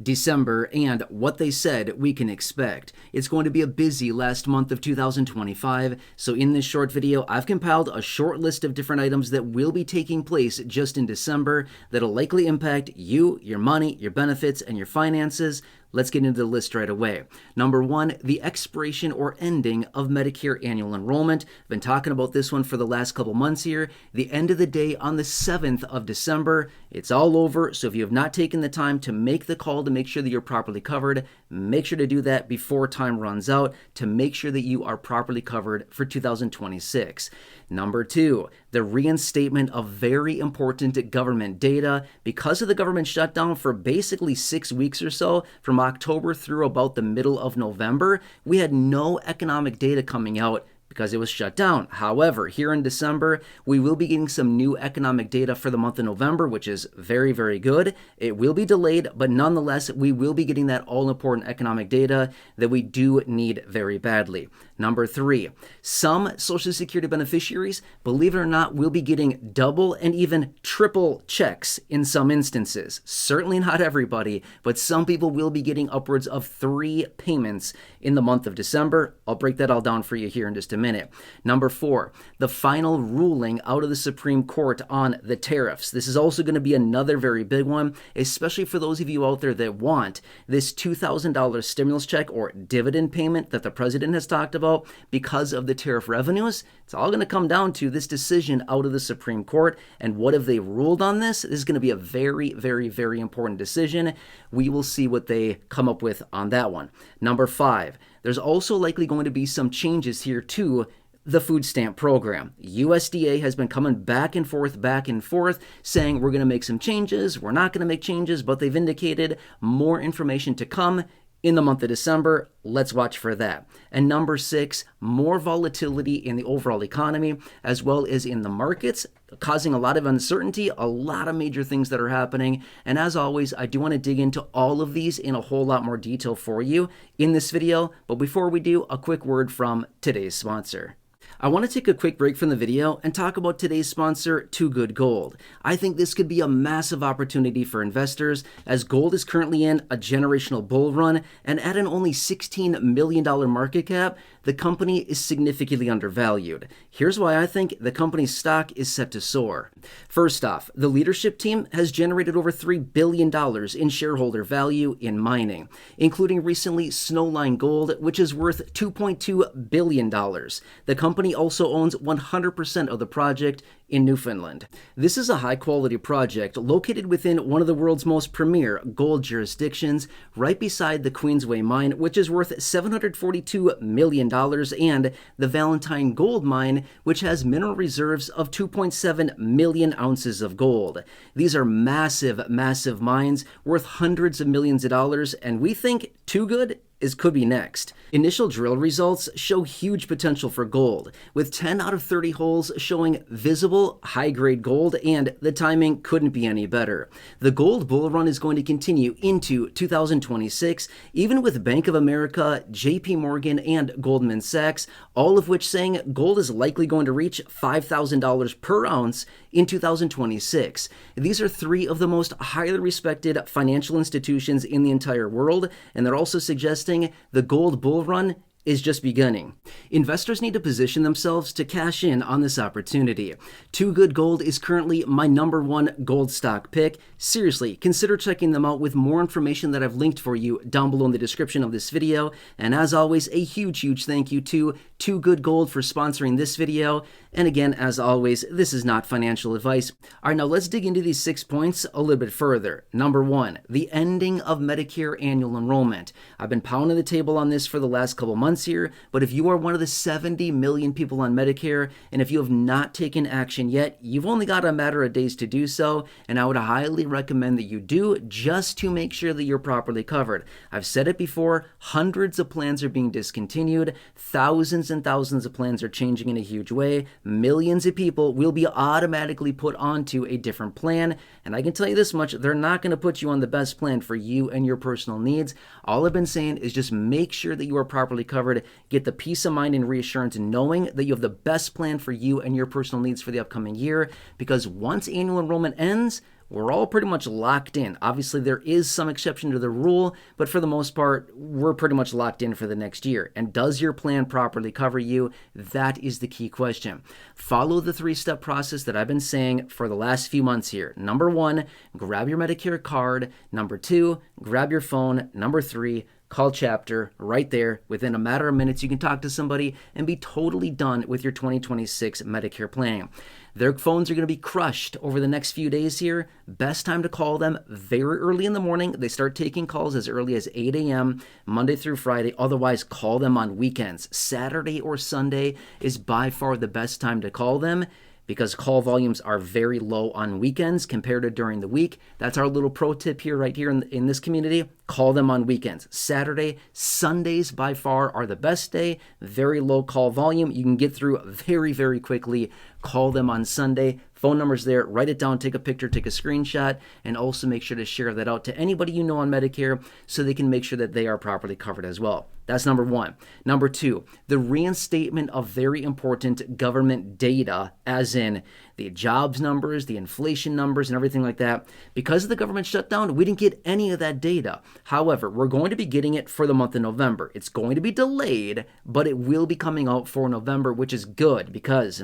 December, and what they said we can expect. It's going to be a busy last month of 2025, so in this short video, I've compiled a short list of different items that will be taking place just in December that'll likely impact you, your money, your benefits, and your finances. Let's get into the list right away. Number one, the expiration or ending of Medicare Annual Enrollment. I've been talking about this one for the last couple months here. The end of the day on the 7th of December. It's all over, so if you have not taken the time to make the call to make sure that you're properly covered, make sure to do that before time runs out to make sure that you are properly covered for 2026. Number two, the reinstatement of very important government data. Because of the government shutdown for basically 6 weeks or so, from October through about the middle of November, we had no economic data coming out because it was shut down. However, here in December, we will be getting some new economic data for the month of November, which is very, very good. It will be delayed, but nonetheless, we will be getting that all-important economic data that we do need very badly. Number three, some Social Security beneficiaries, believe it or not, will be getting double and even triple checks in some instances. Certainly not everybody, but some people will be getting upwards of 3 payments in the month of December. I'll break that all down for you here in just a minute. Number four, the final ruling out of the Supreme Court on the tariffs. This is also going to be another very big one, especially for those of you out there that want this $2,000 stimulus check or dividend payment that the president has talked about because of the tariff revenues. It's all going to come down to this decision out of the Supreme Court, and what have they ruled on this? This is going to be a very, very, very important decision. We will see what they come up with on that one. Number five, there's also likely going to be some changes here to the food stamp program. USDA has been coming back and forth, saying we're going to make some changes, we're not going to make changes, but they've indicated more information to come in the month of December. Let's watch for that. And number six, more volatility in the overall economy as well as in the markets, causing a lot of uncertainty, a lot of major things that are happening. And as always, I do want to dig into all of these in a whole lot more detail for you in this video. But before we do, a quick word from today's sponsor. I want to take a quick break from the video and talk about today's sponsor, TooGood Gold. I think this could be a massive opportunity for investors as gold is currently in a generational bull run, and at an only $16 million market cap, the company is significantly undervalued. Here's why I think the company's stock is set to soar. First off, the leadership team has generated over $3 billion in shareholder value in mining, including recently Snowline Gold, which is worth $2.2 billion. The company also owns 100% of the project in Newfoundland. This is a high-quality project located within one of the world's most premier gold jurisdictions, right beside the Queensway mine, which is worth $742 million, and the Valentine Gold Mine, which has mineral reserves of 2.7 million ounces of gold. These are massive, massive mines worth hundreds of millions of dollars, and we think TooGood could be next. Initial drill results show huge potential for gold, with 10 out of 30 holes showing visible high-grade gold, and the timing couldn't be any better. The gold bull run is going to continue into 2026, even with Bank of America, JP Morgan, and Goldman Sachs, all of which saying gold is likely going to reach $5,000 per ounce in 2026. These are three of the most highly respected financial institutions in the entire world, and they're also suggesting the gold bull run is just beginning. Investors need to position themselves to cash in on this opportunity. TooGood Gold is currently my number one gold stock pick. Seriously, consider checking them out with more information that I've linked for you down below in the description of this video. And as always, a huge, huge thank you to TooGood Gold for sponsoring this video. And again, as always, this is not financial advice. All right, now let's dig into these 6 points a little bit further. Number one, the ending of Medicare Annual Enrollment. I've been pounding the table on this for the last couple months here, but if you are one of the 70 million people on Medicare, and if you have not taken action yet, you've only got a matter of days to do so, and I would highly recommend that you do, just to make sure that you're properly covered. I've said it before, hundreds of plans are being discontinued, thousands and thousands of plans are changing in a huge way, millions of people will be automatically put onto a different plan, and I can tell you this much, they're not going to put you on the best plan for you and your personal needs. All I've been saying is just make sure that you are properly covered, get the peace of mind and reassurance knowing that you have the best plan for you and your personal needs for the upcoming year, because once annual enrollment ends, we're all pretty much locked in. Obviously, there is some exception to the rule, but for the most part, we're pretty much locked in for the next year. And does your plan properly cover you? That is the key question. Follow the 3-step process that I've been saying for the last few months here. Number 1, grab your Medicare card. Number 2, grab your phone. Number 3, call Chapter right there. Within a matter of minutes, you can talk to somebody and be totally done with your 2026 Medicare plan. Their phones are going to be crushed over the next few days here. Best time to call them very early in the morning. They start taking calls as early as 8 a.m. Monday through Friday. Otherwise, call them on weekends. Saturday or Sunday is by far the best time to call them, because call volumes are very low on weekends compared to during the week. That's our little pro tip here, right here in this community. Call them on weekends. Saturday, Sundays by far are the best day. Very low call volume. You can get through very, very quickly. Call them on Sunday. Phone number's there. Write it down, take a picture, take a screenshot, and also make sure to share that out to anybody you know on Medicare so they can make sure that they are properly covered as well. That's number 1. Number 2, the reinstatement of very important government data, as in the jobs numbers, the inflation numbers, and everything like that. Because of the government shutdown, we didn't get any of that data. However, we're going to be getting it for the month of November. It's going to be delayed, but it will be coming out for November, which is good because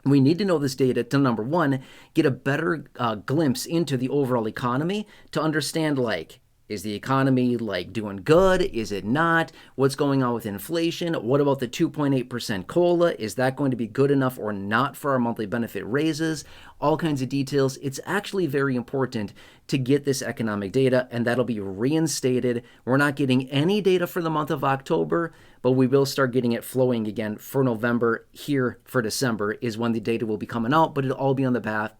we need to know this data to, number 1, get a better glimpse into the overall economy to understand, like, is the economy doing good? Is it not? What's going on with inflation? What about the 2.8% COLA? Is that going to be good enough or not for our monthly benefit raises? All kinds of details. It's actually very important to get this economic data, and that'll be reinstated. We're not getting any data for the month of October, but we will start getting it flowing again for November. Here for December is when the data will be coming out, but it'll all be on the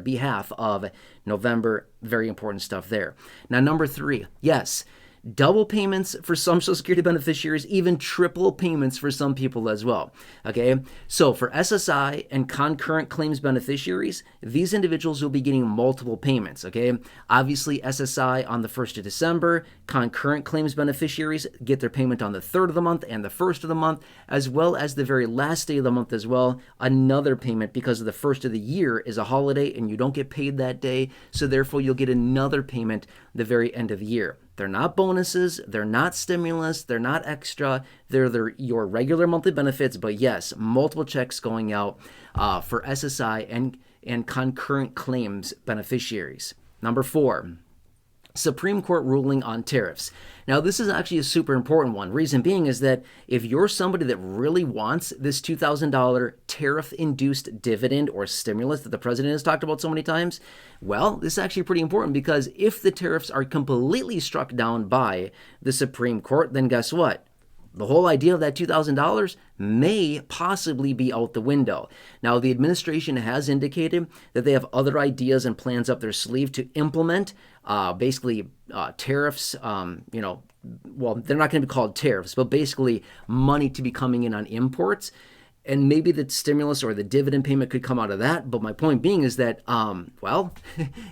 behalf of November. Very important stuff there. Now, number 3, yes, double payments for some Social Security beneficiaries, even triple payments for some people as well. Okay, so for SSI and concurrent claims beneficiaries, these individuals will be getting multiple payments. Okay, obviously SSI on the 1st of December, concurrent claims beneficiaries get their payment on the 3rd of the month and the 1st of the month, as well as the very last day of the month as well. Another payment because of the 1st of the year is a holiday and you don't get paid that day, so therefore you'll get another payment the very end of the year. They're not bonuses, they're not stimulus, they're not extra, they're your regular monthly benefits, but yes, multiple checks going out for SSI and concurrent claims beneficiaries. Number 4, Supreme Court ruling on tariffs. Now, this is actually a super important one. Reason being is that if you're somebody that really wants this $2,000 tariff-induced dividend or stimulus that the president has talked about so many times, well, this is actually pretty important, because if the tariffs are completely struck down by the Supreme Court, then guess what? The whole idea of that $2,000 may possibly be out the window. Now, the administration has indicated that they have other ideas and plans up their sleeve to implement tariffs, well, they're not going to be called tariffs, but basically money to be coming in on imports. And maybe the stimulus or the dividend payment could come out of that. But my point being is that,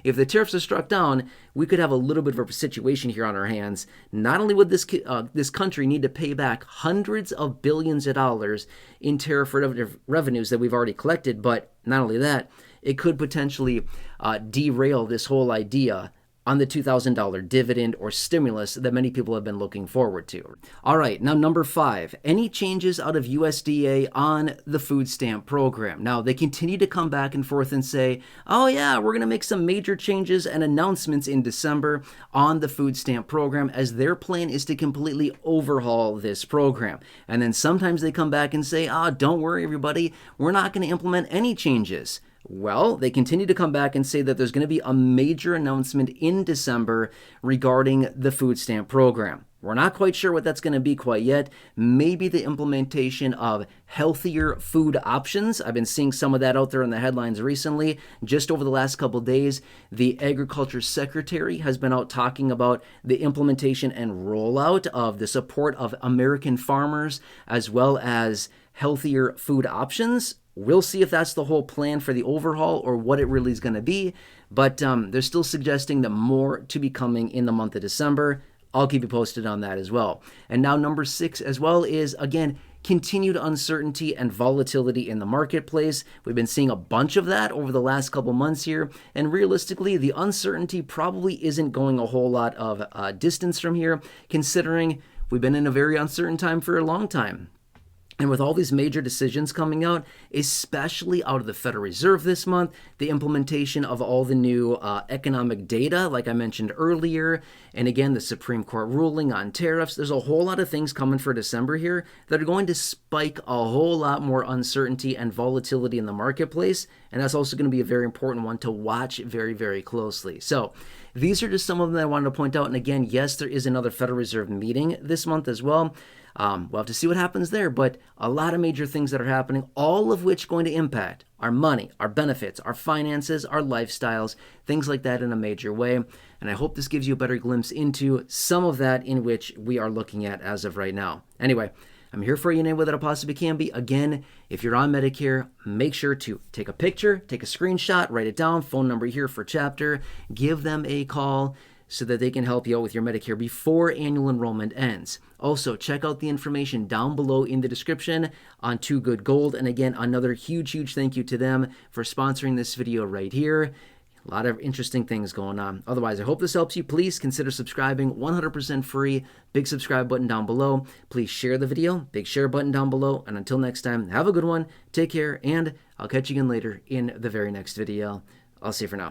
if the tariffs are struck down, we could have a little bit of a situation here on our hands. Not only would this country need to pay back hundreds of billions of dollars in tariff revenues that we've already collected, but not only that, it could potentially derail this whole idea on the $2,000 dividend or stimulus that many people have been looking forward to. All right, now number 5, any changes out of USDA on the food stamp program. Now, they continue to come back and forth and say, oh yeah, we're going to make some major changes and announcements in December on the food stamp program, as their plan is to completely overhaul this program. And then sometimes they come back and say, don't worry everybody, we're not going to implement any changes. Well, they continue to come back and say that there's going to be a major announcement in December regarding the food stamp program. We're not quite sure what that's going to be quite yet. Maybe the implementation of healthier food options. I've been seeing some of that out there in the headlines recently. Just over the last couple days, the Agriculture Secretary has been out talking about the implementation and rollout of the support of American farmers, as well as healthier food options. We'll see if that's the whole plan for the overhaul or what it really is going to be. But they're still suggesting that more to be coming in the month of December. I'll keep you posted on that as well. And now number 6 as well is, again, continued uncertainty and volatility in the marketplace. We've been seeing a bunch of that over the last couple months here, and realistically, the uncertainty probably isn't going a whole lot of distance from here, considering we've been in a very uncertain time for a long time. And with all these major decisions coming out, especially out of the Federal Reserve this month, the implementation of all the new economic data, like I mentioned earlier, and again, the Supreme Court ruling on tariffs, there's a whole lot of things coming for December here that are going to spike a whole lot more uncertainty and volatility in the marketplace. And that's also going to be a very important one to watch very, very closely. So these are just some of them that I wanted to point out. And again, yes, there is another Federal Reserve meeting this month as well. We'll have to see what happens there, but a lot of major things that are happening, all of which going to impact our money, our benefits, our finances, our lifestyles, things like that in a major way. And I hope this gives you a better glimpse into some of that in which we are looking at as of right now. Anyway, I'm here for you in any way that I possibly can be. Again, if you're on Medicare, make sure to take a picture, take a screenshot, write it down, phone number here for chapter, give them a call, so that they can help you out with your Medicare before annual enrollment ends. Also, check out the information down below in the description on TooGood Gold. And again, another huge, huge thank you to them for sponsoring this video right here. A lot of interesting things going on. Otherwise, I hope this helps you. Please consider subscribing, 100% free. Big subscribe button down below. Please share the video, big share button down below. And until next time, have a good one, take care, and I'll catch you again later in the very next video. I'll see you for now.